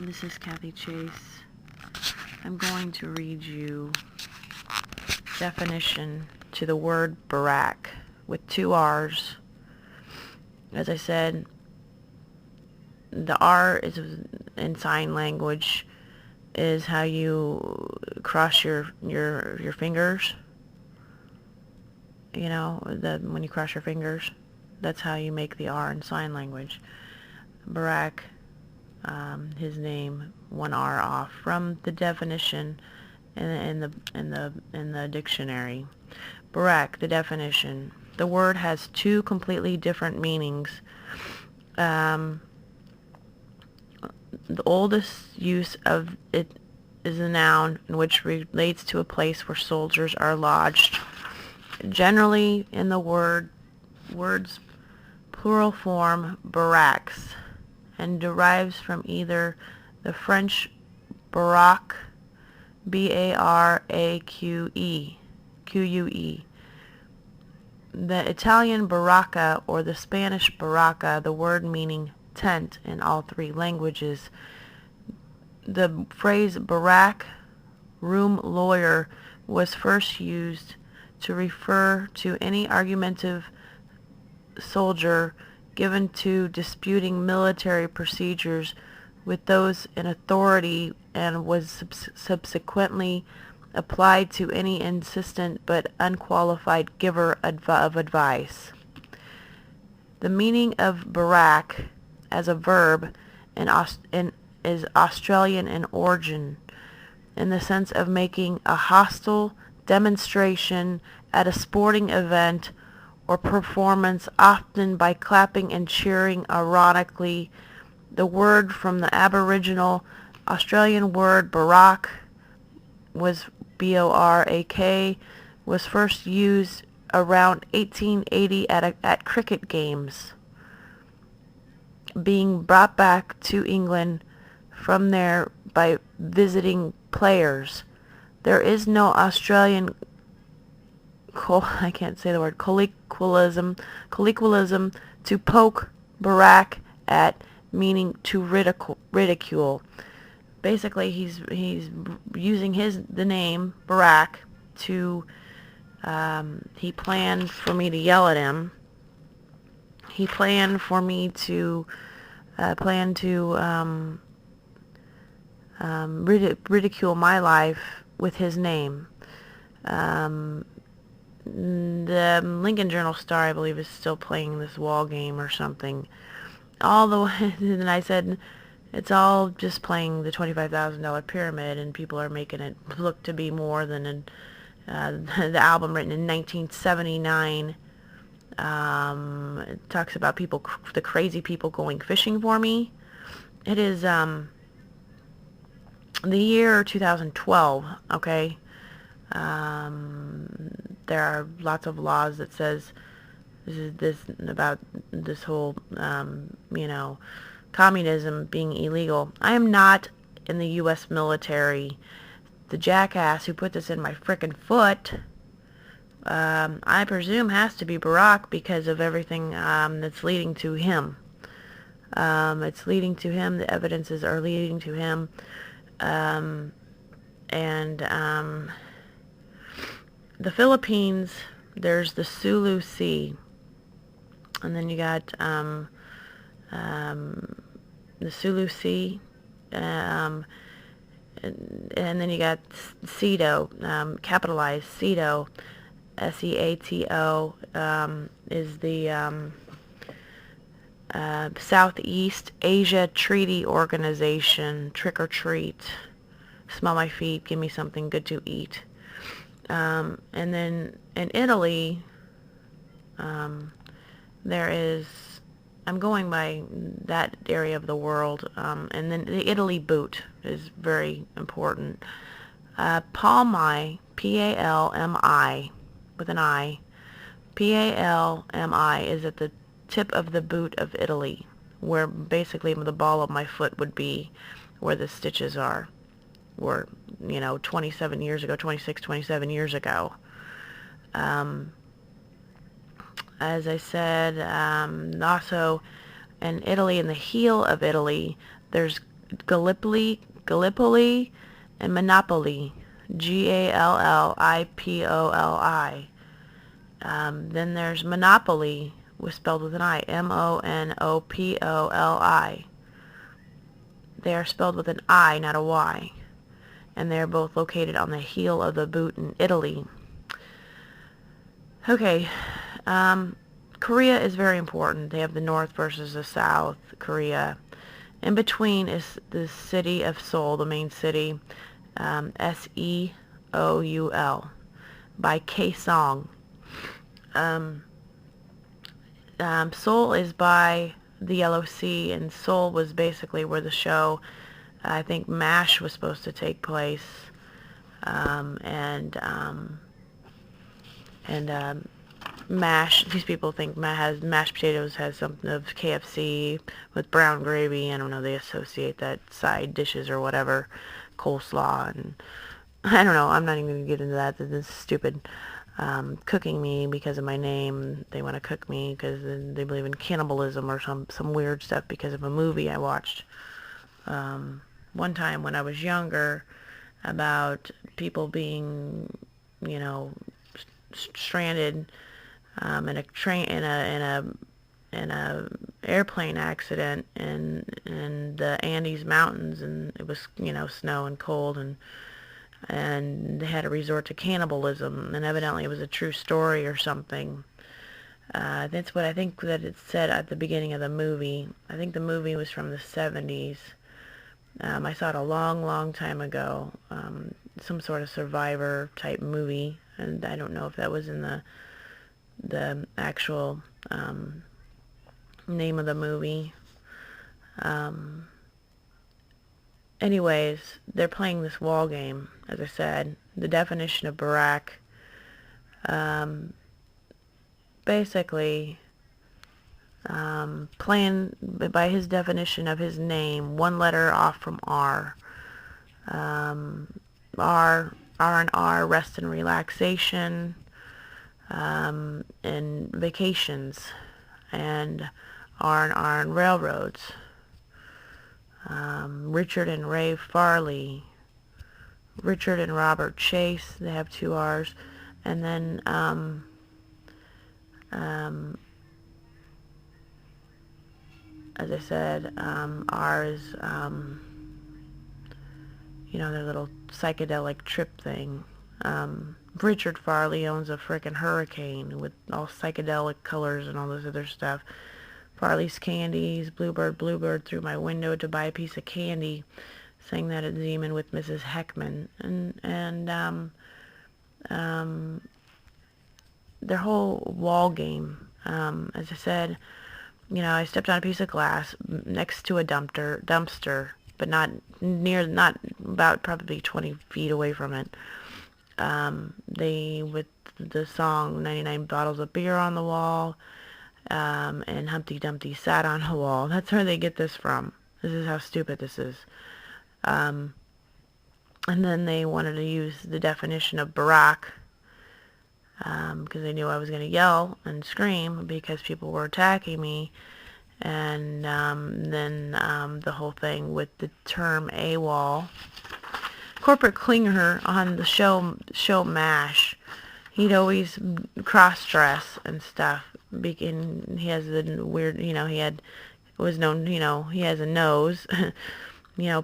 This is Kathy Chase. I'm going to read you definition to the word barack with 2 R's. As I said, the R is in sign language is how you cross your fingers. You know, when you cross your fingers, that's how you make the R in sign language. Barack, his name, 1 R off from the definition in the dictionary. Barack, the definition. The word has 2 completely different meanings. The oldest use of it is a noun in which relates to a place where soldiers are lodged. Generally, in the word's plural form, barracks, and derives from either the French baraque, B-A-R-A-Q-E, Q-U-E, the Italian baracca, or the Spanish barraca, the word meaning tent in all 3 languages. The phrase barack, room lawyer, was first used to refer to any argumentative soldier given to disputing military procedures with those in authority, and was subsequently applied to any insistent but unqualified giver of advice. The meaning of barack as a verb is Australian in origin, in the sense of making a hostile demonstration at a sporting event or performance, often by clapping and cheering ironically. The word from the Aboriginal Australian word barack was B-O-R-A-K, was first used around 1880 at cricket games, being brought back to England from there by visiting players. There is no Australian I can't say the word colloquialism to poke barack at, meaning to ridicule. Basically, he's using the name Barack to he planned for me to yell at him. He planned for me to ridicule my life with his name. The Lincoln Journal-Star, I believe, is still playing this wall game or something. All the way, and I said, it's all just playing the $25,000 pyramid, and people are making it look to be more than the album written in 1979. It talks about people, the crazy people going fishing for me. It is the year 2012, okay? There are lots of laws that says about this whole, communism being illegal. I am not in the U.S. military. The jackass who put this in my frickin' foot, I presume has to be Barack because of everything that's leading to him. It's leading to him. The evidences are leading to him. The Philippines, there's the Sulu Sea, and then you got the Sulu Sea, and then you got Cedo, capitalized Cedo, S-E-A-T-O, is the Southeast Asia Treaty Organization. Trick or treat, smell my feet, give me something good to eat. And then in Italy, there is, I'm going by that area of the world, and then the Italy boot is very important. Palmi, P-A-L-M-I, with an I, P-A-L-M-I is at the tip of the boot of Italy, where basically the ball of my foot would be, where the stitches are, were, 27 years ago, 27 years ago. As I said, also in Italy, in the heel of Italy, there's Gallipoli, and Monopoly, Gallipoli. Then there's Monopoly, spelled with an I, Monopoli. They are spelled with an I, not a Y, and they are both located on the heel of the boot in Italy. Okay, Korea is very important. They have the North versus the South Korea. In between is the city of Seoul, the main city, Seoul, by Kaesong. Seoul is by the Yellow Sea, and Seoul was basically where the show, I think, MASH was supposed to take place. MASH, these people think mashed potatoes has something of KFC with brown gravy. I don't know, they associate that side dishes or whatever, coleslaw, and I don't know, I'm not even going to get into that. This is stupid. Cooking me because of my name. They want to cook me because they believe in cannibalism or some weird stuff because of a movie I watched one time when I was younger about people being, stranded in a train in a airplane accident in the Andes Mountains, and it was snow and cold, and they had to resort to cannibalism, and evidently it was a true story or something. That's what I think that it said at the beginning of the movie. I think the movie was from the 70s. I saw it a long time ago, some sort of survivor type movie, and I don't know if that was in the actual name of the movie. Anyways, they're playing this wall game, as I said. The definition of Barack, basically, playing by his definition of his name, one letter off from R. R and R, rest and relaxation, and vacations, and R and railroads. Richard and Ray Farley, Richard and Robert Chase, they have two R's, and then as I said, R is their little psychedelic trip thing. Richard Farley owns a frickin' hurricane with all psychedelic colors and all this other stuff. Farley's Candies, Bluebird through my window to buy a piece of candy, sang that at Zeman with Mrs. Heckman, and their whole wall game. As I said, I stepped on a piece of glass next to a dumpster, but not about probably 20 feet away from it. They, with the song 99 bottles of beer on the wall, and Humpty Dumpty sat on a wall. That's where they get this from. This is how stupid this is. And then they wanted to use the definition of Barack, because they knew I was going to yell and scream because people were attacking me. And then the whole thing with the term AWOL. Corporate Klinger on the show MASH, he'd always cross-dress and stuff. And he has the weird, he was known, he has a nose.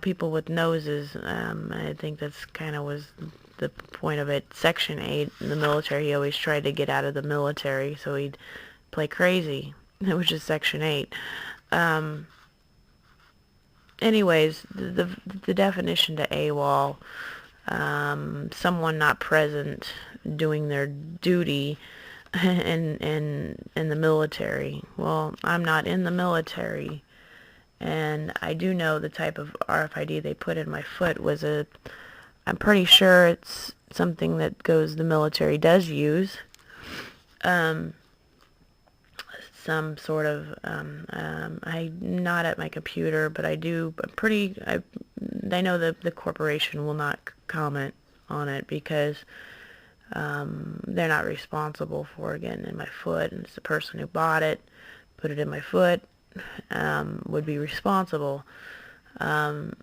People with noses, I think that's kind of was the point of it. Section 8 in the military, he always tried to get out of the military, so he'd play crazy, which is Section 8. Anyways, the definition to AWOL, someone not present doing their duty in the military. Well, I'm not in the military, and I do know the type of RFID they put in my foot was I'm pretty sure it's something that the military does use. Some sort of, I'm not at my computer, but I know that the corporation will not comment on it because they're not responsible for getting in my foot, and it's the person who bought it, put it in my foot, would be responsible. And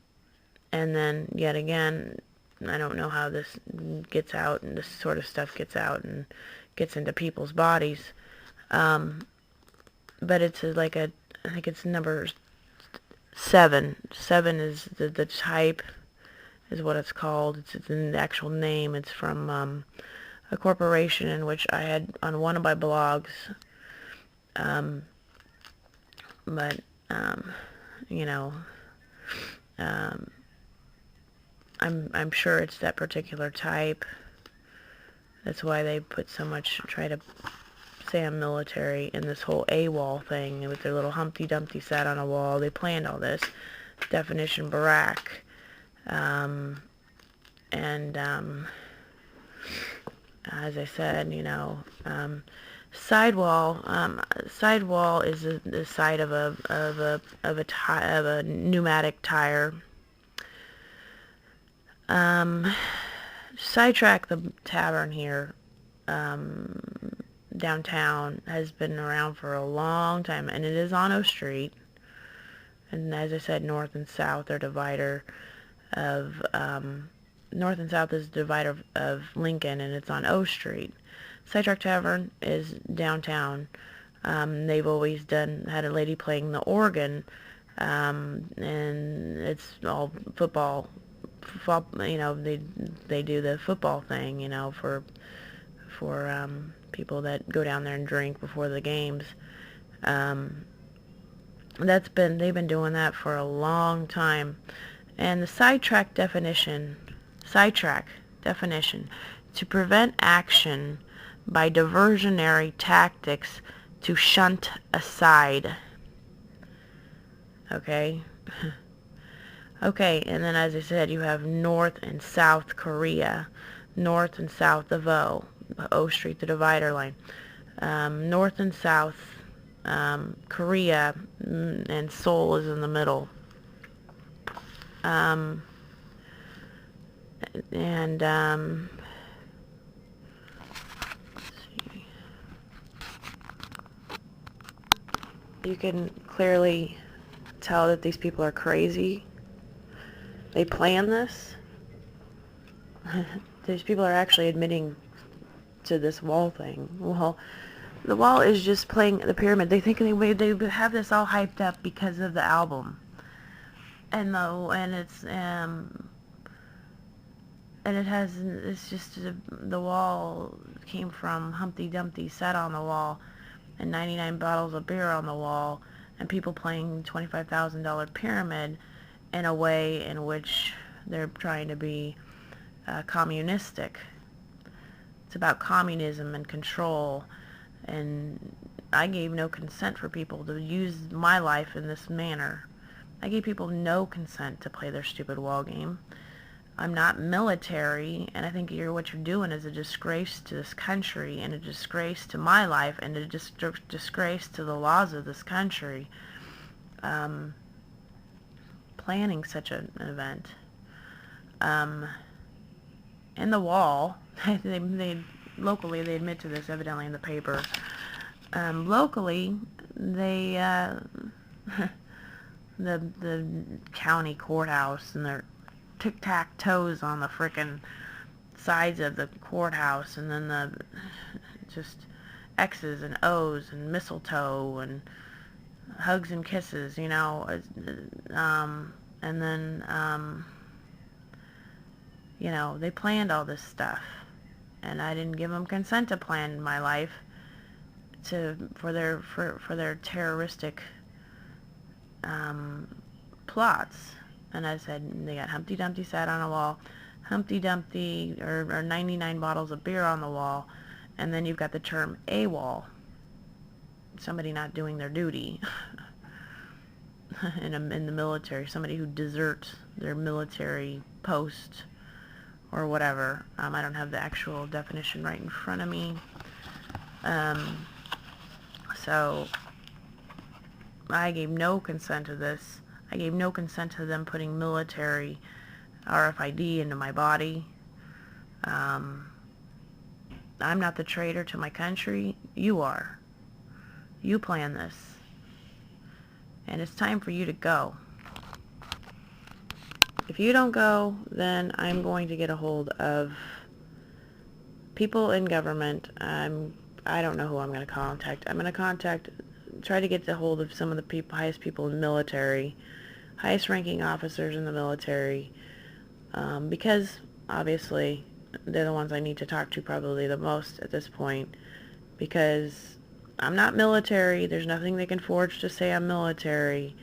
then, yet again, I don't know how this gets out, and this sort of stuff gets out and gets into people's bodies. But it's like I think it's number 7. 7 is the type, is what it's called. It's in the actual name. It's from a corporation in which I had on one of my blogs. But, you know, I'm sure it's that particular type. That's why they put so much, try to say I'm military in this whole AWOL thing with their little Humpty Dumpty sat on a wall. They planned all this. Definition Barack. As I said, you know, sidewall. Sidewall is the side of a pneumatic tire. Sidetrack, the tavern here, downtown, has been around for a long time, and it is on O Street. And as I said, north and south are divider of, north and south is the divider of Lincoln, and it's on O Street. Sidetrack Tavern is downtown. They've always had a lady playing the organ, and it's all football, you know, they do the football thing, you know, for people that go down there and drink before the games. They've been doing that for a long time. And the sidetrack definition, to prevent action by diversionary tactics, to shunt aside. Okay? Okay, and then as I said, you have North and South Korea. North and south of O Street, the divider line. North and South Korea, and Seoul is in the middle. Let's see. You can clearly tell that these people are crazy. They plan this. These people are actually admitting to this wall thing. Well, the wall is just playing the pyramid. They think they have this all hyped up because of the album, and it's just the wall came from Humpty Dumpty sat on the wall, and 99 bottles of beer on the wall, and people playing $25,000 pyramid in a way in which they're trying to be communistic. It's about communism and control, and I gave no consent for people to use my life in this manner. I gave people no consent to play their stupid wall game. I'm not military, and I think what you're doing is a disgrace to this country, and a disgrace to my life, and a disgrace to the laws of this country. Planning such an event. In the wall, locally they admit to this, evidently in the paper. Locally, they the county courthouse, and their tic-tac-toes on the frickin' sides of the courthouse, and then the just X's and O's and mistletoe and hugs and kisses, you know, and then you know, they planned all this stuff, and I didn't give them consent to plan my life for their terroristic plots. And I said, they got Humpty Dumpty sat on a wall, Humpty Dumpty, or 99 bottles of beer on the wall, and then you've got the term AWOL, somebody not doing their duty in the military, somebody who deserts their military post or whatever. I don't have the actual definition right in front of me. So I gave no consent to this. I gave no consent to them putting military RFID into my body. I'm not the traitor to my country. You are. You planned this. And it's time for you to go. If you don't go, then I'm going to get a hold of people in government. I don't know who I'm going to contact. I'm going to try to get a hold of some of the highest people in the military, highest ranking officers in the military, because obviously they're the ones I need to talk to probably the most at this point, because I'm not military. There's nothing they can forge to say I'm military,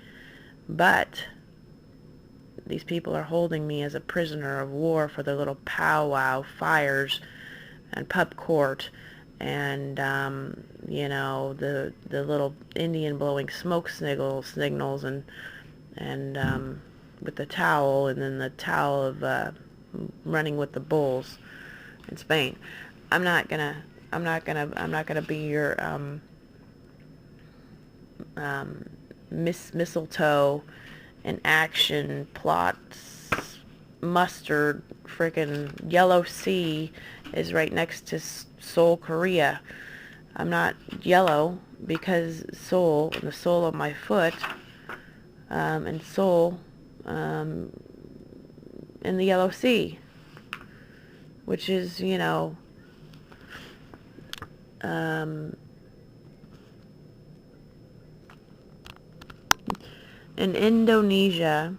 but these people are holding me as a prisoner of war for their little powwow fires and pup court, and you know, the little Indian blowing smoke signals, and with the towel, and then the towel of running with the bulls in Spain. I'm not gonna be your mistletoe and action plots. Mustard, frickin' yellow sea is right next to Seoul, Korea. I'm not yellow because Seoul, and the sole of my foot, and Seoul, in the Yellow Sea, which is, you know, in Indonesia.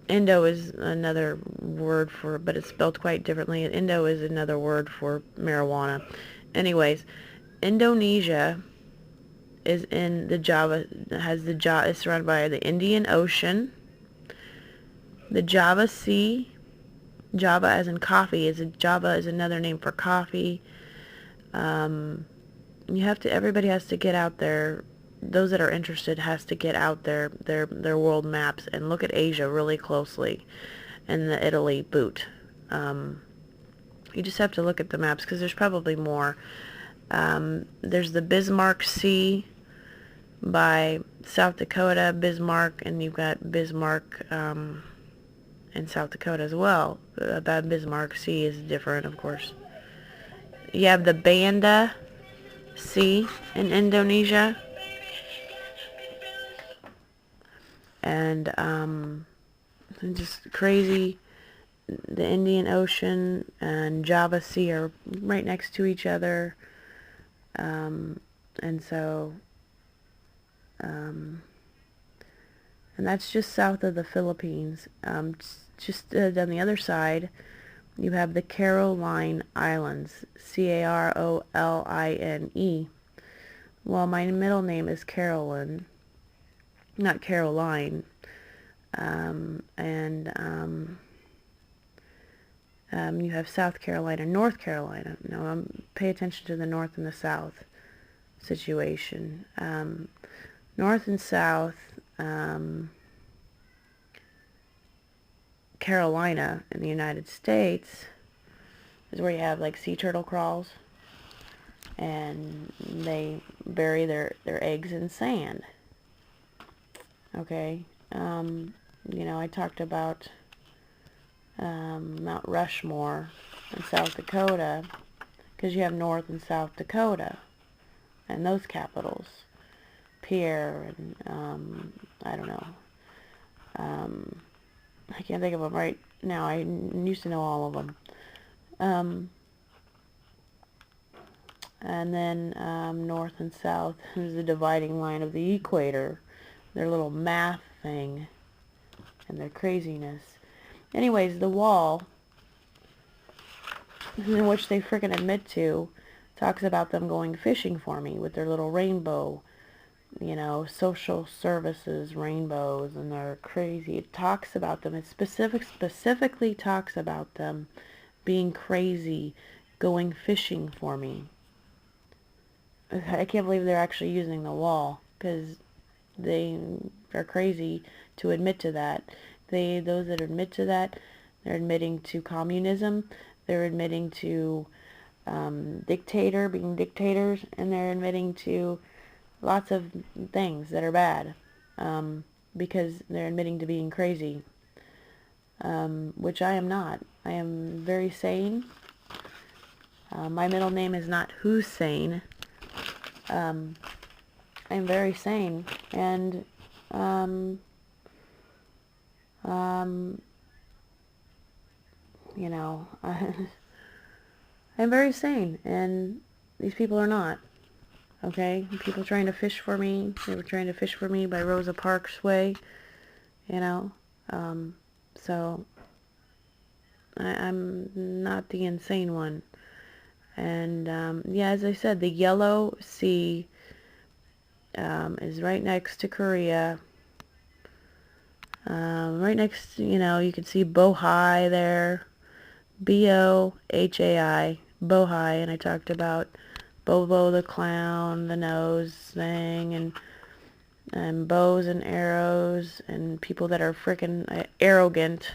Indo is another word for, but it's spelled quite differently. Indo is another word for marijuana. Anyways, Indonesia is in the Java, is surrounded by the Indian Ocean, the Java Sea. Java as in coffee, Java is another name for coffee. Everybody has to get out there. Those that are interested has to get out their world maps and look at Asia really closely, and the Italy boot. You just have to look at the maps because there's probably more. There's the Bismarck Sea by South Dakota, Bismarck, and you've got Bismarck in South Dakota as well. That Bismarck Sea is different, of course. You have the Banda Sea in Indonesia. And just crazy. The Indian Ocean and Java Sea are right next to each other, and so, and that's just south of the Philippines. Just on the other side, you have the Caroline Islands, Caroline. Well, my middle name is Carolyn, not Caroline, you have South Carolina, North Carolina. Now, pay attention to the North and the South situation. North and South Carolina in the United States is where you have like sea turtle crawls, and they bury their eggs in sand. Okay, you know, I talked about Mount Rushmore in South Dakota, because you have North and South Dakota, and those capitals, Pierre, and I don't know, I can't think of them right now. I used to know all of them. And then North and South is the dividing line of the equator, their little math thing, and their craziness. Anyways, the wall, in which they frickin' admit to, talks about them going fishing for me with their little rainbow, you know, social services rainbows, and they're crazy. It talks about them. It specifically talks about them being crazy, going fishing for me. I can't believe they're actually using the wall, because they are crazy to admit to that. Those that admit to that, they're admitting to communism, they're admitting to being dictators, and they're admitting to lots of things that are bad, because they're admitting to being crazy, which I am not. I am very sane. My middle name is not Hussein. I'm very sane, and you know, I'm very sane, and these people are not. Okay, people trying to fish for me. They were trying to fish for me by Rosa Parks Way, you know. So I'm not the insane one. And yeah, as I said, the Yellow Sea is right next to Korea. Right next, you know, you can see Bohai there. Bohai, Bohai, and I talked about Bobo the clown, the nose thing, and bows and arrows, and people that are freaking arrogant,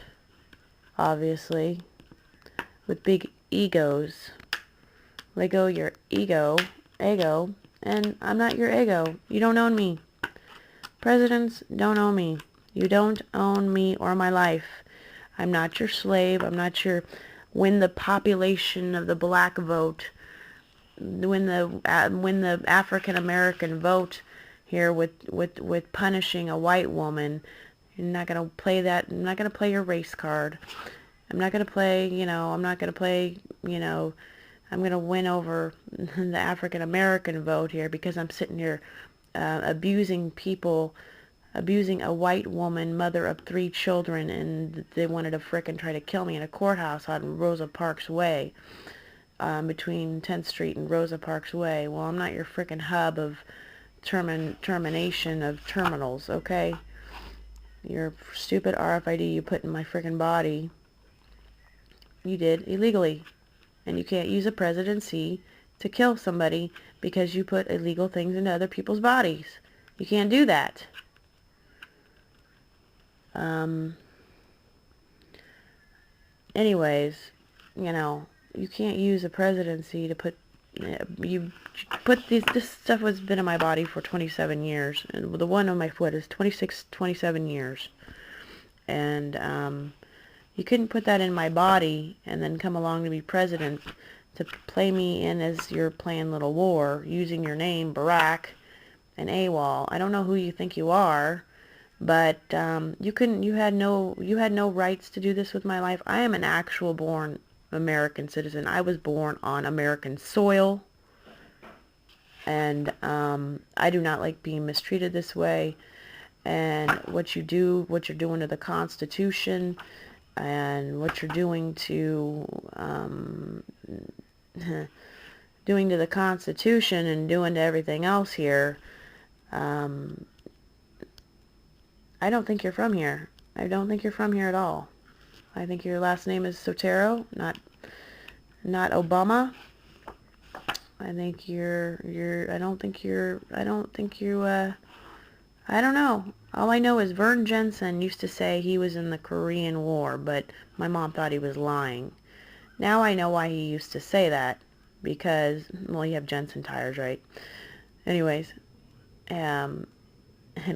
obviously, with big egos. Let go your ego, and I'm not your ego. You don't own me. Presidents don't own me. You don't own me or my life. I'm not your slave. I'm not your... When the population of the black vote, when the African American vote here with punishing a white woman, you're not gonna play that. I'm not gonna play your race card. I'm not gonna play. You know, I'm not gonna play. You know, I'm gonna win over the African American vote here because I'm sitting here abusing people. Abusing a white woman, mother of 3 children, and they wanted to frickin' try to kill me in a courthouse on Rosa Parks Way, between 10th Street and Rosa Parks Way. Well, I'm not your frickin' hub of termination of terminals, okay? Your stupid RFID you put in my frickin' body, you did illegally. And you can't use a presidency to kill somebody because you put illegal things into other people's bodies. You can't do that. Anyways, you know, you can't use a presidency to put, you put this stuff has been in my body for 27 years, and the one on my foot is 27 years, and you couldn't put that in my body and then come along to be president to play me in as you're playing Little War, using your name, Barack, and AWOL. I don't know who you think you are, but you had no rights to do this with my life. I am an actual born American citizen. I was born on American soil, and I do not like being mistreated this way. And what you're doing to the Constitution, and what you're doing to doing to the Constitution and doing to everything else here. I don't think you're from here. I don't think you're from here at all. I think your last name is Sotero, not Obama. I think I don't know. All I know is Vern Jensen used to say he was in the Korean War, but my mom thought he was lying. Now I know why he used to say that, because, well, you have Jensen tires, right? Anyways, and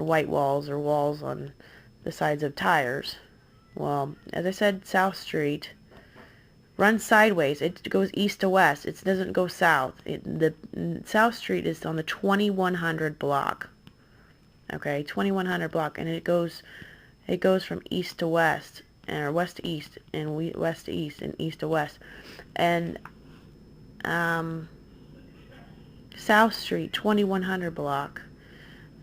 white walls or walls on the sides of tires. Well, as I said, South Street runs sideways. It goes east to west. It doesn't go south. The South Street is on the 2100 block. Okay, 2100 block, and it goes from east to west, or west to east, and west to east, and east to west. And South Street, 2100 block.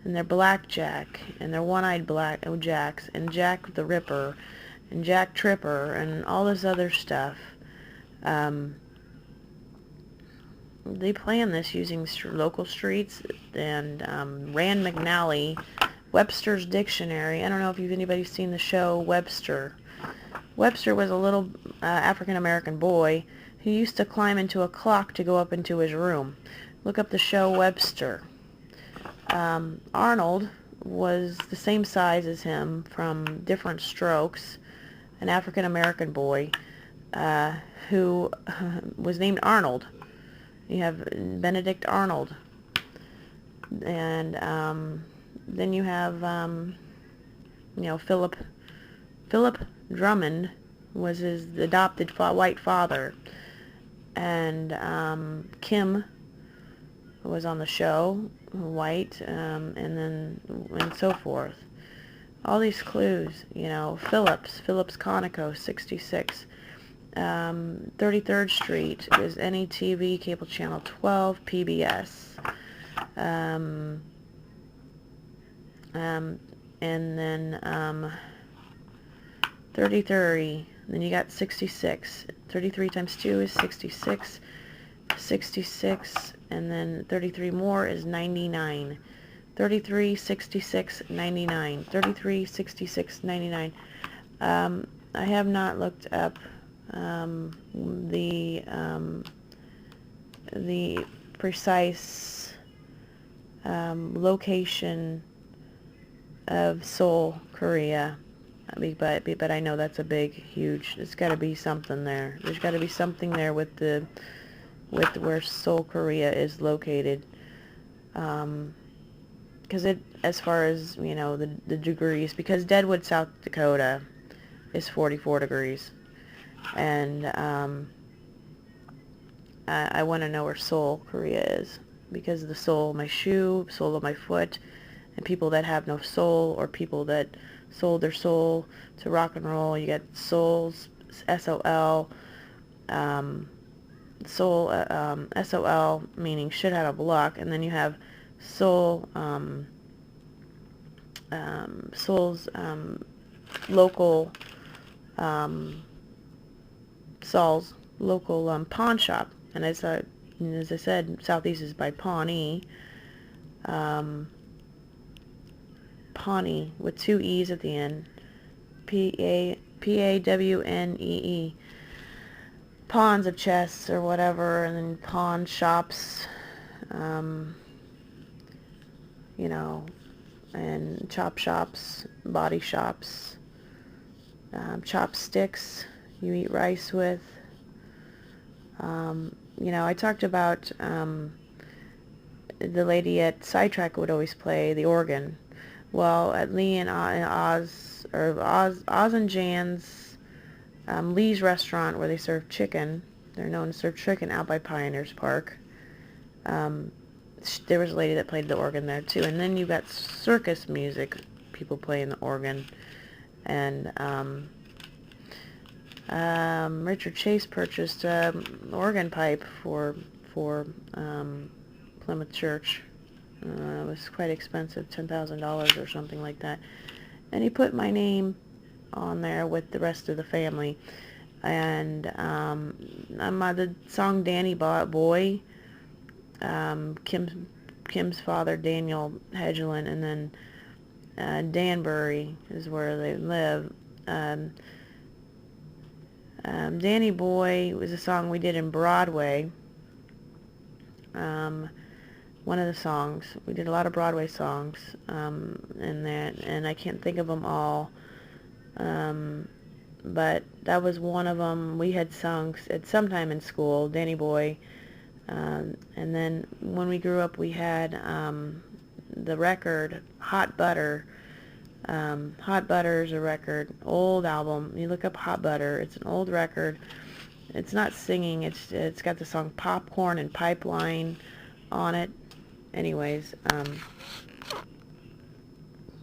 And they're Blackjack, and they're One-Eyed Black Jacks, and Jack the Ripper, and Jack Tripper, and all this other stuff. They plan this using local streets, and Rand McNally, Webster's Dictionary. I don't know if anybody's seen the show Webster. Webster was a little African-American boy who used to climb into a clock to go up into his room. Look up the show Webster. Arnold was the same size as him from Different Strokes, an African-American boy who was named Arnold. You have Benedict Arnold, and then you have Philip Drummond was his adopted white father, and Kim was on the show, white, and so forth. All these clues, Phillips Conoco, 66. 33rd Street is NETV, cable channel 12, PBS. And then 33, then you got 66. 33 times 2 is 66. 66, and then 33 more is 99. 33, 66, 99. 33, 66, 99. I have not looked up the precise location of Seoul, Korea. But I know that's a big, huge. There's got to be something there. There's got to be something there with where Seoul, Korea is located. Because as far as the degrees, because Deadwood, South Dakota, is 44 degrees, and I want to know where Seoul, Korea is, because of the sole of my shoe, sole of my foot, and people that have no soul, or people that sold their soul to rock and roll. You got souls, SOL, soul, SOL, meaning shit out of luck, and then you have soul, soul's local, Saul's local pawn shop. And as I said, Southeast is by Pawnee. Pawnee with 2 E's at the end. Pawnee. Pawns of chests or whatever, and then pawn shops, and chop shops, body shops, chopsticks you eat rice with. I talked about the lady at Sidetrack would always play the organ. Well, at Lee and Oz and Jan's, Lee's restaurant, where they serve chicken, they're known to serve chicken out by Pioneers Park. There was a lady that played the organ there too. And then you got circus music, people playing the organ. And Richard Chase purchased an organ pipe for Plymouth Church. It was quite expensive, $10,000 or something like that. And he put my name on there with the rest of the family. And the song Danny Boy, Kim's father, Daniel Hedgelin, and then Danbury is where they live. Danny Boy was a song we did in Broadway. One of the songs. We did a lot of Broadway songs, and I can't think of them all. But that was one of them. We had sung at some time in school, Danny Boy. And then when we grew up, we had the record Hot Butter. Hot Butter is a record, old album. You look up Hot Butter. It's an old record. It's not singing. It's got the song Popcorn and Pipeline on it. Anyways,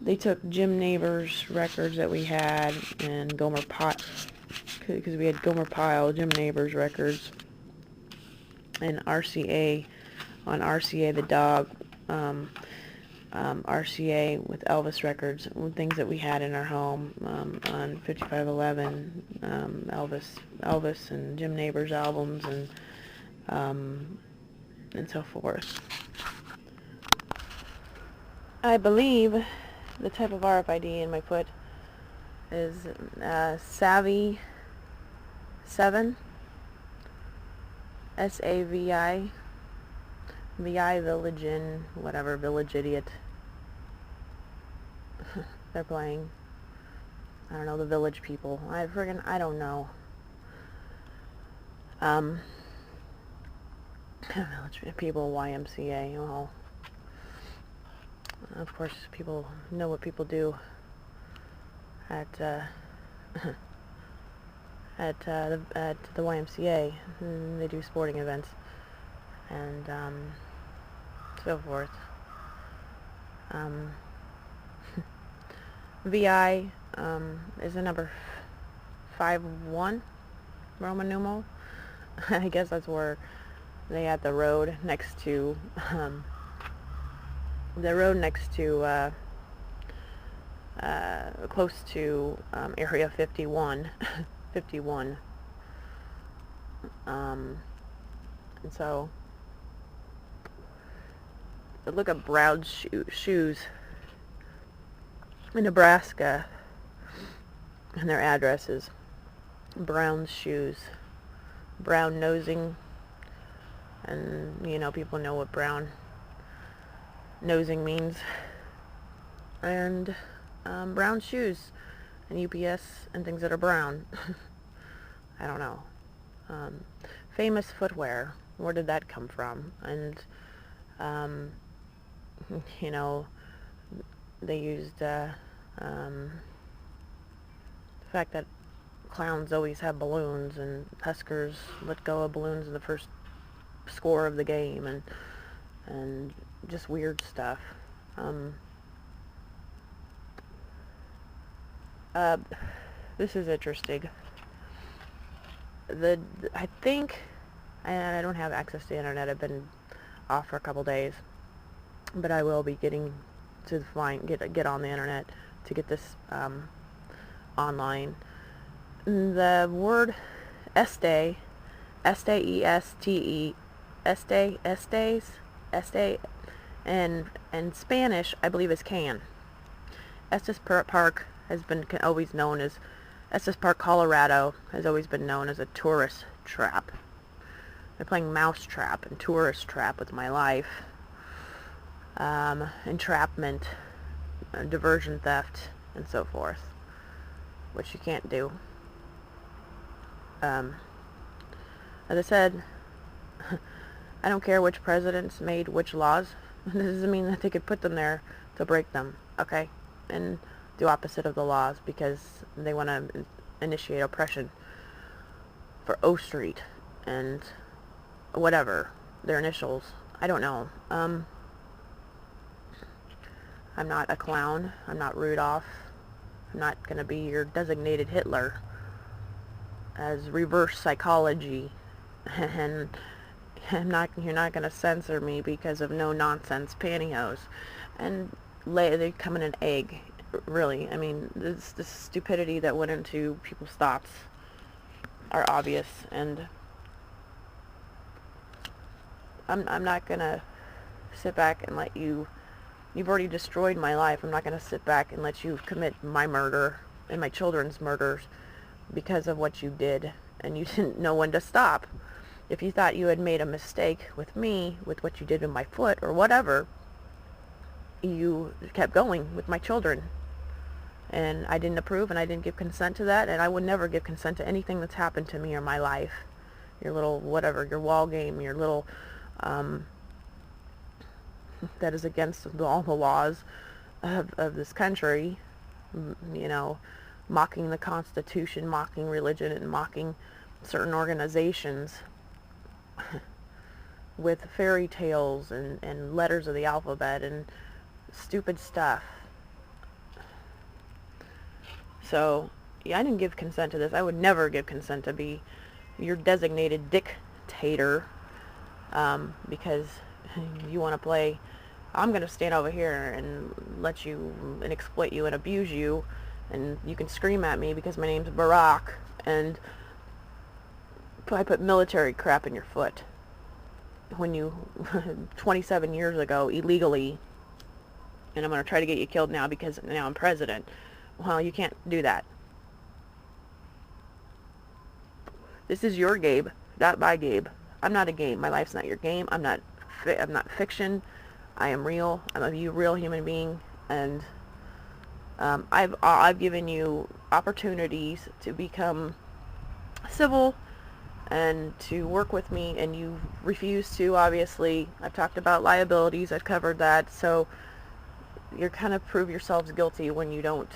they took Jim Neighbors records that we had, and Gomer Pyle, because we had Gomer Pyle, Jim Neighbors records, and RCA, on RCA the dog, RCA with Elvis records, things that we had in our home, on 5511, Elvis and Jim Neighbors albums, and so forth. I believe the type of RFID in my foot is Savvy 7, SAVI, VI Village Inn, whatever, Village Idiot. They're playing, I don't know, the Village People. I don't know. Village People, YMCA, well, of course, people know what people do at the YMCA. They do sporting events and so forth. VI is the number 51. Roman numeral. I guess that's where they had the road next to close to Area 51. 51. And so, look at brown shoes in Nebraska, and their addresses. Brown shoes, brown nosing, and people know what brown nosing means. And brown shoes and UPS and things that are brown. I don't know. Famous footwear, where did that come from? And they used the fact that clowns always have balloons, and Huskers let go of balloons in the first score of the game, and just weird stuff. This is interesting. I think, and I don't have access to the internet, I've been off for a couple days, but I will be getting to get on the internet to get this online. The word este, S-T-E-S-T-E, este, and Spanish, I believe, is can. Estes Park has been always known as, Estes Park, Colorado, has always been known as a tourist trap. They're playing mousetrap and tourist trap with my life. Entrapment, diversion, theft, and so forth, which you can't do. As I said, I don't care which presidents made which laws. This doesn't mean that they could put them there to break them, okay? And do opposite of the laws because they want to initiate oppression for O Street and whatever, their initials. I don't know. I'm not a clown. I'm not Rudolph. I'm not going to be your designated Hitler as reverse psychology. And you're not going to censor me because of no-nonsense pantyhose. And they come in an egg, really. I mean, this stupidity that went into people's thoughts are obvious, and I'm not going to sit back and let you... You've already destroyed my life. I'm not going to sit back and let you commit my murder and my children's murders because of what you did, and you didn't know when to stop. If you thought you had made a mistake with me, with what you did with my foot or whatever, you kept going with my children. And I didn't approve, and I didn't give consent to that, and I would never give consent to anything that's happened to me or my life. Your little whatever, your wall game, your little... that is against all the laws of this country, mocking the Constitution, mocking religion, and mocking certain organizations with fairy tales and letters of the alphabet and stupid stuff. So, yeah, I didn't give consent to this. I would never give consent to be your designated dictator, because you want to play... I'm going to stand over here and let you and exploit you and abuse you, and you can scream at me because my name's Barack, and I put military crap in your foot when you 27 years ago illegally, and I'm going to try to get you killed now because now I'm president. Well, you can't do that. This is your Gabe, not my Gabe. I'm not a game. My life's not your game. I'm not fiction. I am real. I'm a real human being, and I've given you opportunities to become civil and to work with me, and you refuse to. Obviously, I've talked about liabilities. I've covered that. So you're kind of prove yourselves guilty when you don't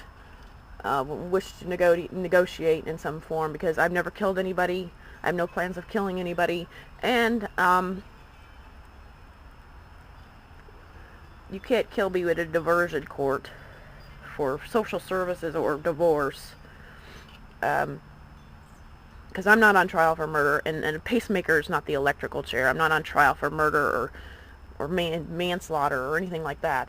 wish to negotiate in some form, because I've never killed anybody. I have no plans of killing anybody, and you can't kill me with a diversion court for social services or divorce, because because I'm not on trial for murder, and a pacemaker is not the electrical chair. I'm not on trial for murder or manslaughter or anything like that.